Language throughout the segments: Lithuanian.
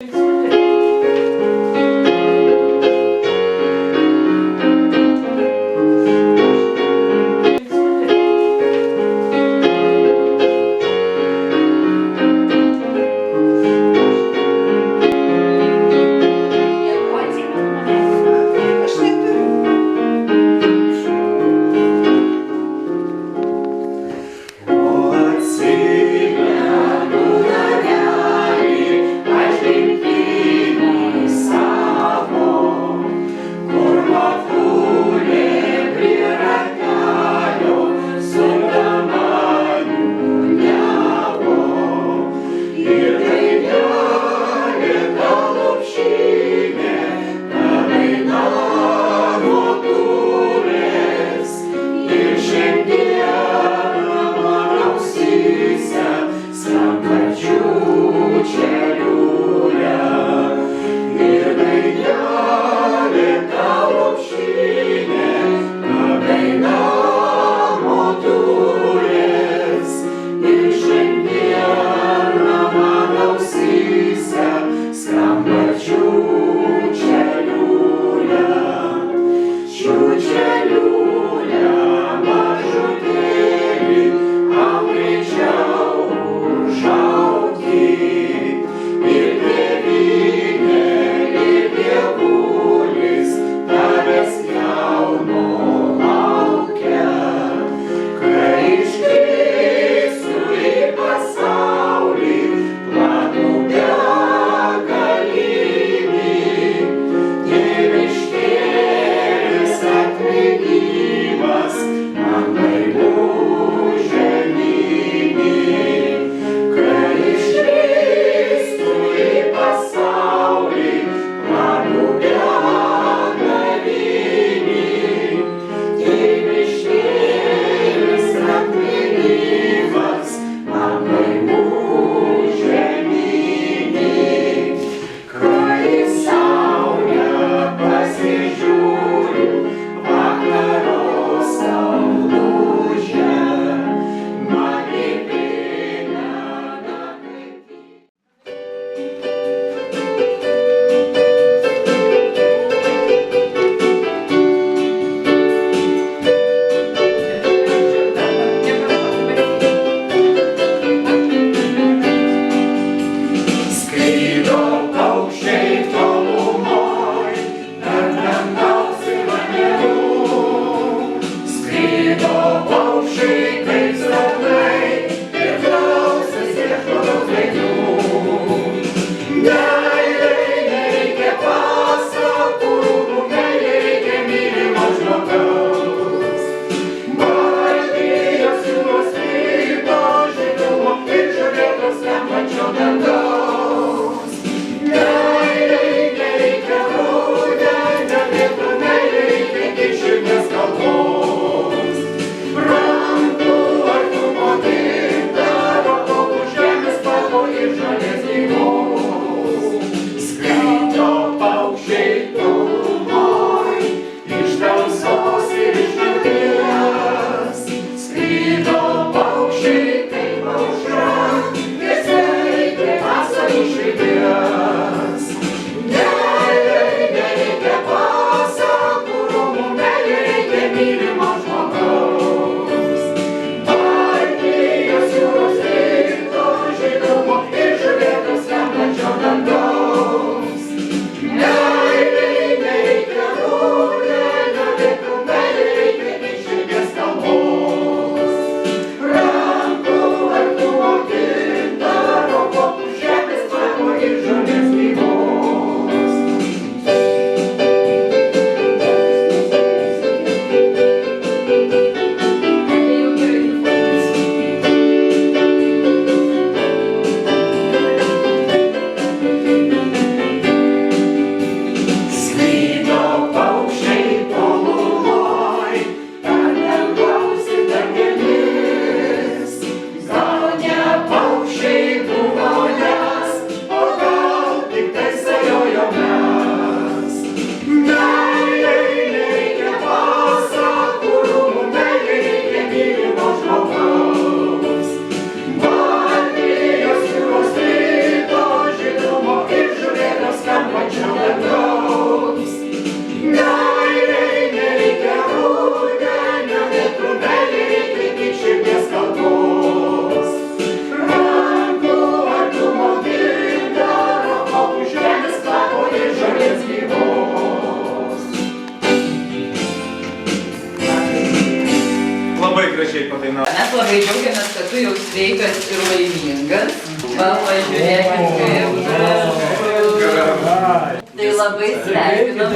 О, отцы, я буду рядом, а ты mes labai džiaugiamės, kad tu jau sveikas ir laimingas. Va, pažiūrėkit, kaip gražu. Tai labai sveikinam.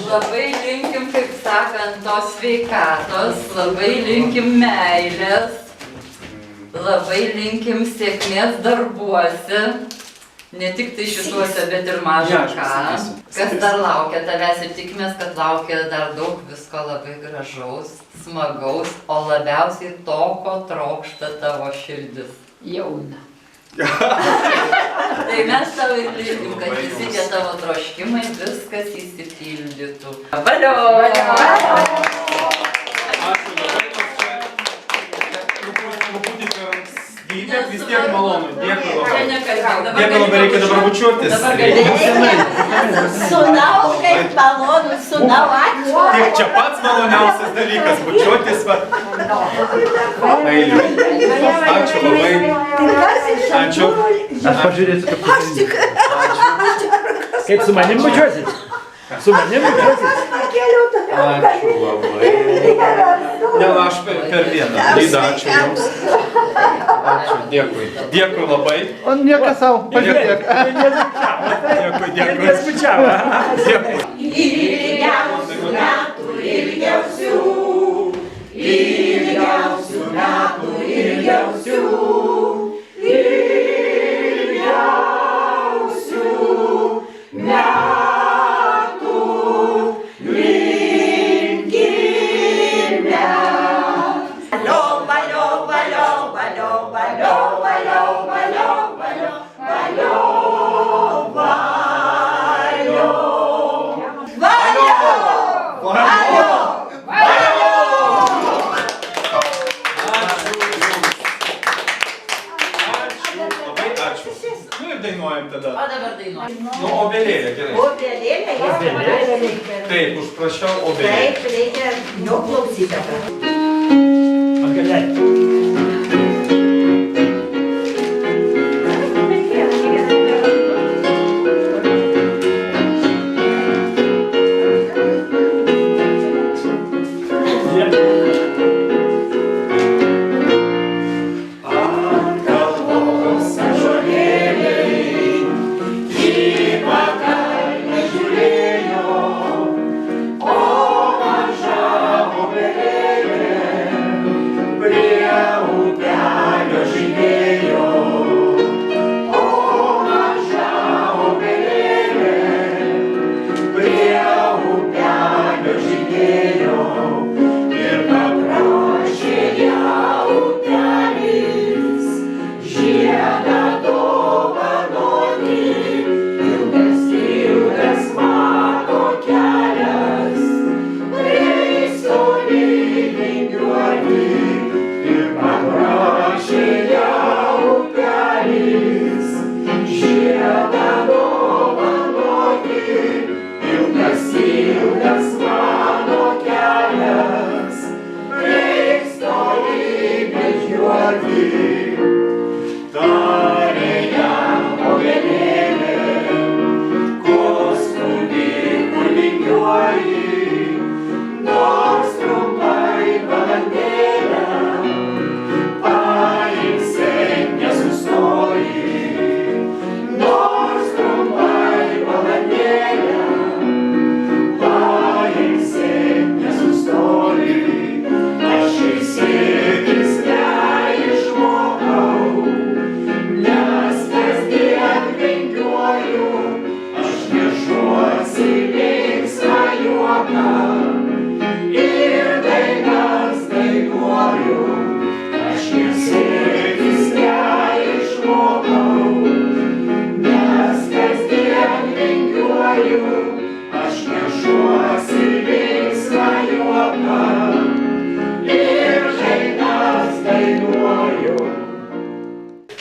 Labai linkim, kaip sakant, tos sveikatos, labai linkim meilės, labai linkim sėkmės darbuose. Ne tik tai šituose, bet ir maža ką. Kas dar laukia tavęs ir tikimės, kad laukia dar daug visko labai gražaus, smagaus, o labiausiai to, ko trokšta tavo širdis. Jauna. Tai mes tau ir linkim, kad visi tie tavo troškimai viskas įsipildytų. Valio! Vis tiek malonu, dėkui labai. Dėkui labai, reikia dabar bučiuotis. Sunau, kaip malonu, sunau, ačiū. Tik čia pats maloniausias dalykas, bučiuotis. Meiliu. Ačiū labai. Ačiū. Aš pažiūrėsiu, kaip tu. Kaip su manim bučiuosit? Su manim bučiuosit? Ačiū labai. Ne, aš per vieną. Lyda, ačiū jums. Ačiū, dėkui. Dėkui labai. O nieko savo, pažiūrėk. Dėkui, dėkui. Neskučiavo. Dėkui. Ilgiausių metų, ilgiausių. Ilgiausių metų, ilgiausių. Ilgiausių metų. Dainuojam tada. O dabar dainuojam. Nu, obelėlė, gerai. Obelėlė? Taip, užprašiau obelėlę. Taip, reikia jo klausyti dabar. Atgaliai.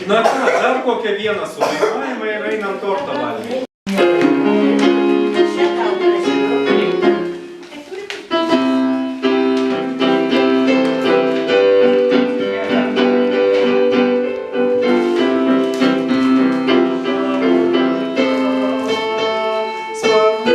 Na ką, dar kokią vieną sudainuojame ir einam tortą valgyti. Svart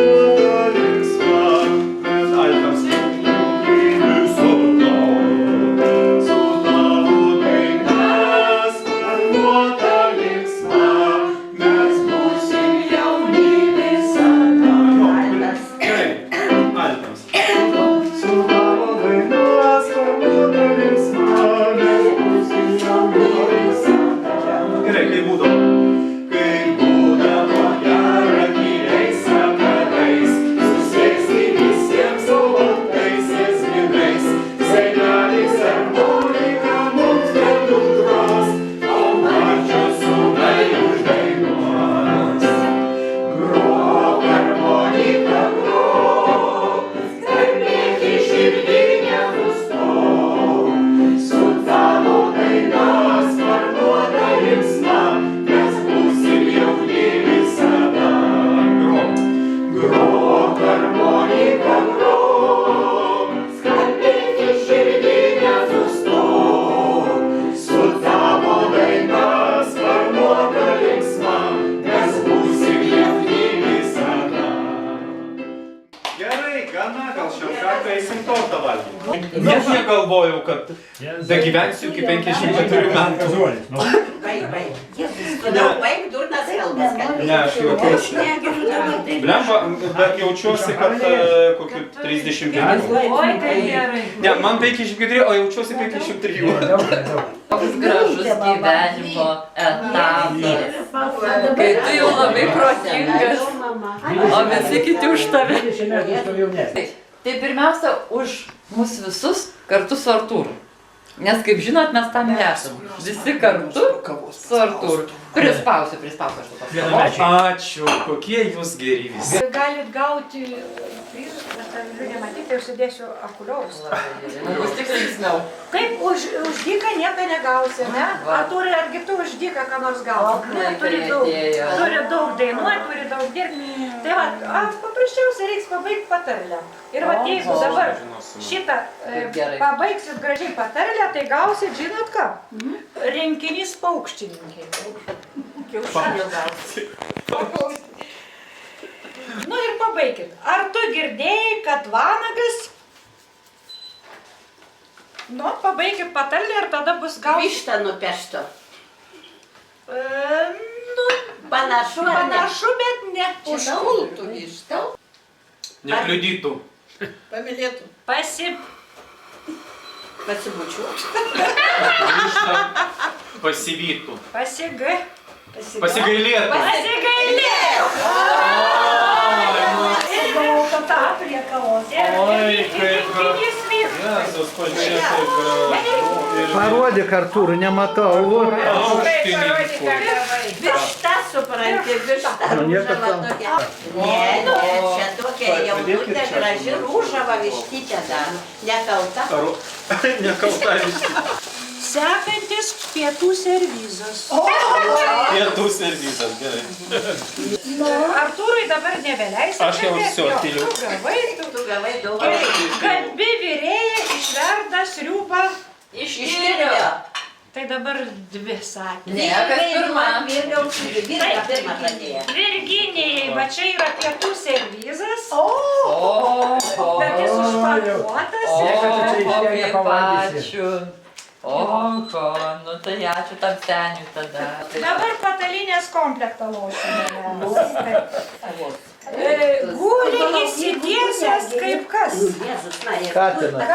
eisim tortą valgyti. Net negalvojau, kad dagyvensiu iki 54 metų. Baig. Todėl baig durnas kalbas. Ne, aš jaučiuosi. Blemba, bet jaučiuosi, kad kokiu 35. Oi, tai gerai. Ne, man 54, o jaučiuosi 53. Koks gražus gyvenimo etapas. Kai tu jau labai protingas, o visi kiti už tave. 20 metų iš to jaunesnis. Tai pirmiausia, už mus visus kartu su Artūru. Nes, kaip žinot, mes tam ir esam. Visi kartu su Artūru. Prispausiu aš to. Ačiū, kokie jūs geri visi. Galit gauti prizą, bet aš žiūrėjau nematyti, tai užsidėsiu akuliarus. Bus tik linksmiau. Kaip už dyką nieko negausi, ne? Artūrai, argi tu už dyką ką nors gausi? Ne, turi daug dainuoti, turi daug dirbti. Tai va, paprasčiausiai reiks pabaigti patarlę. Ir va, jeigu dabar šitą pabaigsit gražiai patarlę, tai gausit, žinot ką? Renkinys paukštininkai. Kiaušinių gausi. Nu ir pabaikit. Ar tu girdėjai, kad vanagas? Nu, pabaikit patarlę ir tada bus gausi. Vištą nupeštų. Nu, Panašu, ar ne? panašu, bet ne. Užpultų vištą. Nekliudytų. Pamylėtų. Pasibučiuotų. Vištą pasivytų. Pasigailėtų. Oi, kaip Jėzus, pažiūrėk, kaip gražu. Parodyk, Artūrų, nematau. Aukštininkų. Višta, supranti, višta. Rūžava tokia. Ne, čia tokia jaunutė graži rūžava vištytė dar. Nekalta. Nekalta vištytė. Sekantis pietų servizas. Pietų servizas, gerai. Artūrui dabar nebeleisi. Aš jau siotiliu. Tu gavai daug. Kalbi virėja išverda sriubą Iš kirvio. Tai dabar dvi sakė. Ne, kas pirma. Virga pirmą pradėjo. Virginijai, va čia yra pietų servizas. O, Bet jis užpakuotas. kaip ačiū. Nu tai ačiū tam seniui tada. Dabar patalinės komplektą lošime. Guli įsitiesęs kaip kas. Katinas.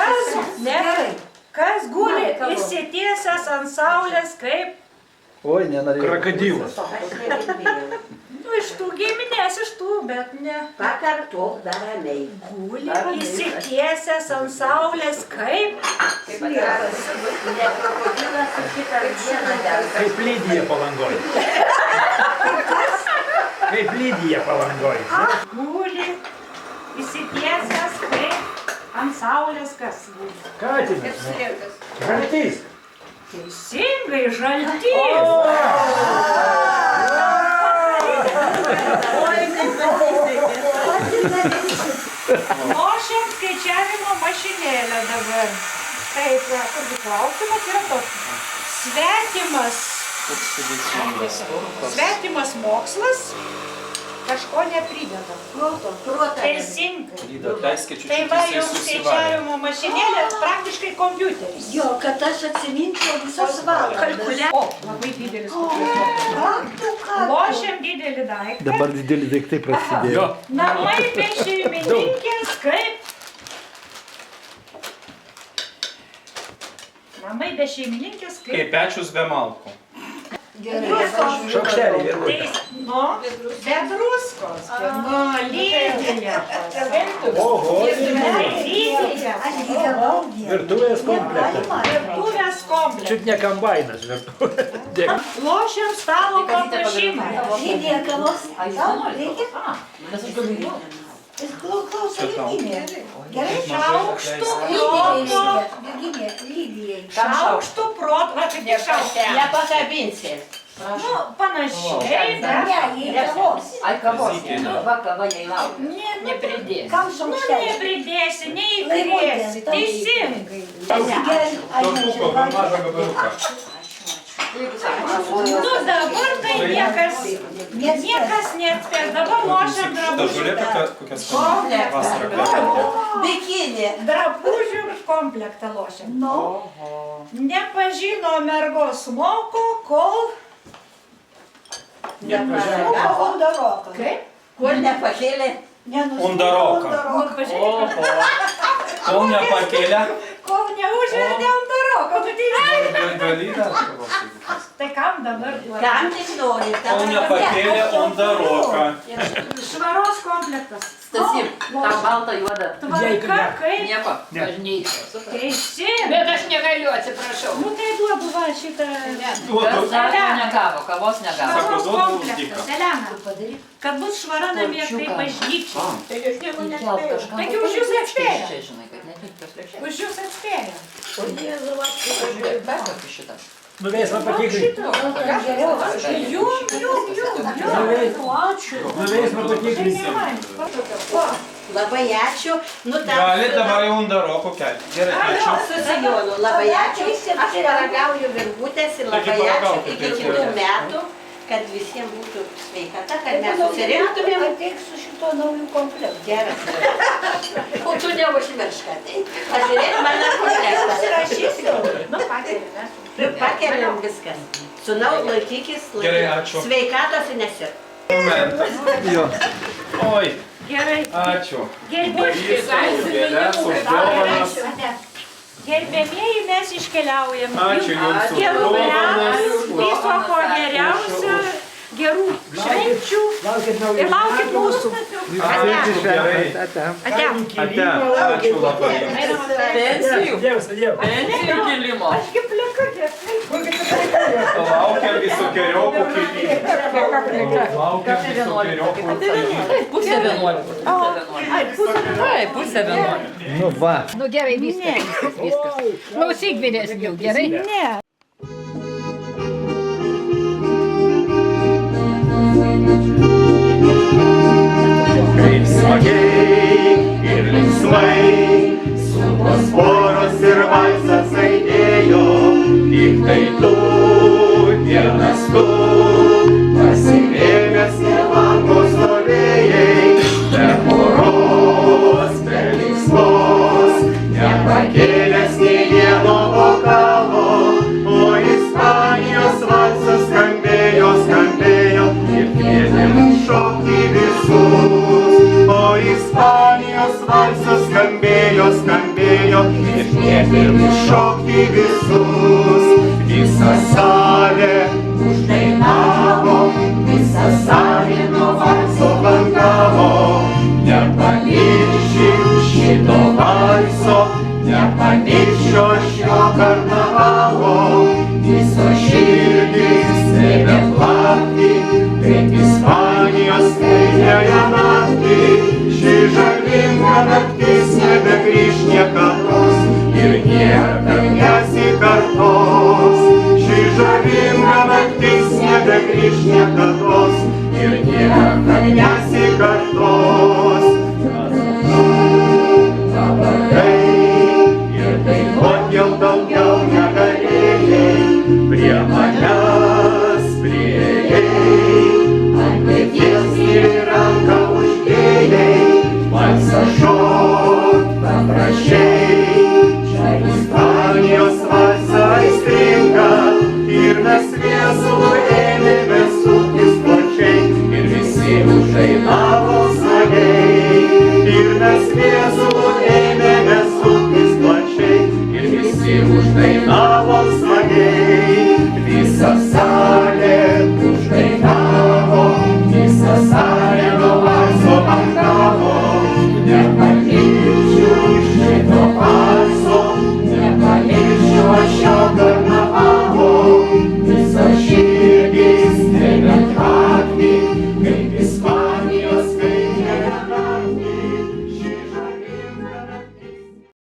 Kas guli įsitiesęs ant saulės kaip... Oi, nenorėjau. Krokodilas. Nu, iš tų giminės, iš tų, bet ne. Pakartok dar ramiai. Guli įsitiesęs ant saulės kaip... Ne krokodilas su šitą dieną dar. Kaip Lydija Palangoj. Kaip Lydija Palangoj. Guli įsitiesęs kaip... Ant saulės kas guli? Katinas. Žaltys. Teisingai, žaltys. Lošiam skaičiavimo mašinėlę dabar. Taip, kurgi klausimas yra toks. Svetimas mokslas kažko neprideda. Teisingai. Tai va jau skaičiavimo mašinėlė praktiškai kompiuteris. Jo, kad aš atsiminčiau visas valandas. Labai didelis kompiuteris. Lošiam didelį daiktą. Dabar dideli daiktai prasidėjo. Namai be šeimininkės kaip... Namai be šeimininkės kaip... Kaip pečius be malkų. Šaukštelį virvutę. Nu, be druskos. Nu, lydinė. Oho, Lydinė. virtuvės komplektas. Virtuvės komplektas. Čiut ne kombainas virtuvė. Lošiam stalo papuošimą. Lydija kavos. Klauso Virginija. Gerai? Šaukštų proto. Virginija, Lydijai. Šaukštų proto. Va, kaip tik šaukštelė. Nepakabinsi. Nu, panašiai, bet... Ne, jei kavos. Ai, kavos. Va, kava jai laukia. Nepridės. Kam Nu, šaukštelį? nepridėsi, neįkrėsi. Teisingai. Gerai, Tortuko, per mažą gabaliuką. Nu dabar tai niekas neatspės. Dabar lošiam Dažulė drabužių. kokias vasarą kvepia. Bikinį. Drabužių komplektą lošiam. Nepažino mergos moko, kol... Undaroką. Kaip? Kur nepakėlė? Undaroką. Kol nepakėlė. Kol neužverdė undaroką. Tu tai Gali dar pasakyti. Tai kam dabar duoda? Kam tik nori? Kol nepakėlė Undaroką. Švaros komplektas. Stasy, tą baltą juodą. Tvarka kaip? Nieko. Teisi. Bet aš negaliu, atsiprašau. Nu tai duodu va šitą... Kas dar to negavo, kavos negavo. Sako, Švaros duodu komplektas. Elena, kad bus švara namie kaip bažnyčia. Taigi už jūs atspėjo. Čia žinai, kad netinkas lėkščiai. Už jūs atspėjo. Perkopį šitą. Nuveisma patikrinti. Nuveisma patikrinti. Labai ačiū. Nu, Gali dabar jau Undaroko kelti. Gerai, ačiū. Su Sijonu, labai ačiū. Aš paragauju virvutės ir labai ačiū iki kitų metų, kad visiems būtų sveikata, kad mes susirinktumėm. Ateik su šito naujų komplektu. Geras. O tu neužmiršk, tai. Aš žiūrėk, mano komplektas. Pasirašysiu. Nu, pakėlėme. Pakeliam viskas. Sūnau, laikykis, Gerai, ačiū. sveikatos ir nesirk. Momentas. Jo. Oi, Gerai. ačiū. Gerbėmieji, mes iškeliaujam. Ačiū Jums už Gerų dovanas. metų, viso ko geriausio, gerų švenčių ir laukit mūsų. Ačiū, gerai. Ate. Ate, ačiū labai. Pensijų. Pensijų kilimo. Ašgi plikakė. Laukiam visokiojopų kilimų. Laukiam visokiojopų kilimų. Pusė 11. Pusė 11. Nu va. Nu gerai, viskas. Klausyk vyresnių, gerai? Ne. Kaip smagiai ir linksmai, su tos poros ir valsas aidėjo, tik tai tu, vienas tu, pasimėgęs prie lango stovėjai, be poros, be linksmos, nepakėlęs nei vieno vokalo, o Ispanijos valsas skambėjo, skambėjo ir kvietė mus šokti visus. O Ispanijos valsas skambėjo, skambėjo ir kvietė mus šokti visus. Visą salę